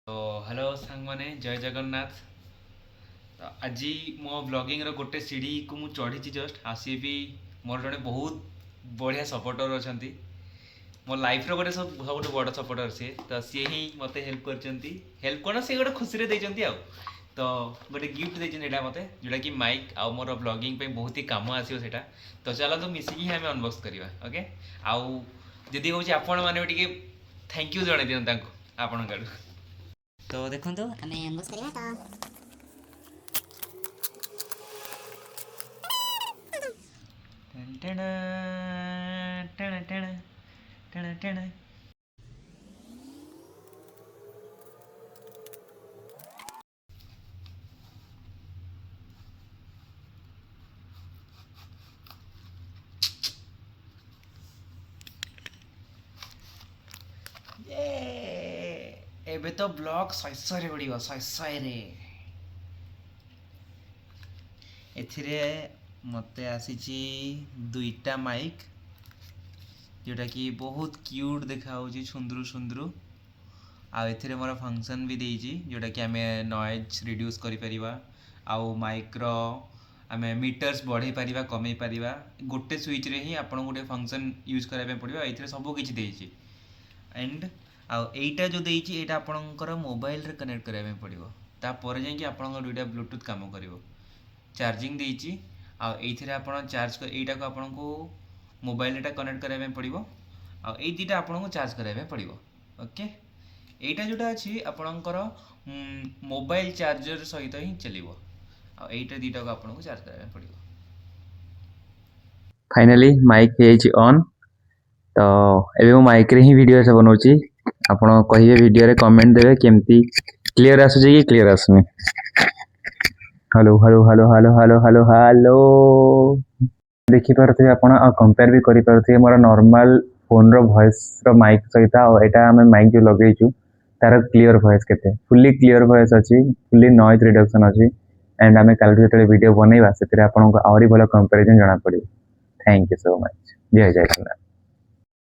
तो हेलो सांग माने जय जगन्नाथ। तो आज मो ब्लॉगिंग रो गोटे सीढ़ी को मु चढ़ी जस्ट आसी भी मोर जड़े बहुत बढ़िया सपोर्टर अच्छा मो लाइफ रो गोटे सब बहुत बड़ सपोर्टर सी तो सी ही मत हेल्प कर हेल्प कौन सी गोटे खुशी देते आउ तो गोटे गिफ्ट देते मत जोटा कि माइक आउ मोर ब्लॉगिंग पे बहुत ही काम आसो सेटा। तो चलो तो मिसिकी ही आम अनबॉक्स करवा ओके। आउ जदि हूँ आपण मैंने टे थैंक यू जन दिखाँ आपण तो देखो आमे अनबॉक्स करवा ଏବେ ତ ବ୍ଲଗ ଶୈଶରେ ଉଡ଼ିବ ଶୈଶରେ। ଏଥିରେ ମୋତେ ଆସିଛି ଦୁଇଟା ମାଇକ୍ ଯେଉଁଟାକି ବହୁତ କ୍ୟୁଟ୍ ଦେଖାହେଉଛି ସୁନ୍ଦର ସୁନ୍ଦର। ଆଉ ଏଥିରେ ମୋର ଫଙ୍କସନ୍ ବି ଦେଇଛି ଯେଉଁଟାକି ଆମେ ନଏଜ୍ ରିଡ୍ୟୁସ୍ କରିପାରିବା ଆଉ ମାଇକ୍ର ଆମେ ମିଟର୍ସ ବଢ଼େଇ ପାରିବା କମେଇ ପାରିବା ଗୋଟେ ସୁଇଚ୍ରେ ହିଁ ଆପଣଙ୍କୁ ଗୋଟେ ଫଙ୍କସନ୍ ୟୁଜ୍ କରିବା ପାଇଁ ପଡ଼ିବ। ଏଥିରେ ସବୁ କିଛି ଦେଇଛି एंड आउ एटा जो देइछि एटा आपणकर मोबाइल रे कनेक्ट करबा में पड़िबो तापर जाय कि आपणकर दुइटा ब्लूटूथ काम करिवो। चार्जिंग देइछि आ एथिरे आपण चार्ज कर एटा को आपणको मोबाइल एटा कनेक्ट करबा में पड़िबो आ ए दिटा आपणको चार्ज करबा में पड़िबो ओके। एटा जोटा अछि आपणकर मोबाइल चार्जर सहित ही चलिबो आ एटा दिटा को आपणको चार्ज करबा में पड़िबो। फाइनाली माइक हो ऑन। तो एबे मो माइक रे ही वीडियो से बनाउची आपण कहिए वीडियो रे कमेंट देबे केमती क्लियर आसुची कि क्लियर आसुनी। Hello hello hello hello hello hello hello देखि पारथि आपण आ कंपेयर भी करि पारथि मोर नॉर्मल फोन रो वॉइस रो माइक सहित आ एटा हम माइक जो लगेइछु तार क्लियर वॉइस केते फुल्ली क्लियर वॉइस अछि फुल्ली नॉइज रिडक्शन अछि एंड आमे काल जेते वीडियो बनेबा सेते आपण को आउरी भलो कंपैरिजन जणा पड़िबो। Thank you so much. जय जय।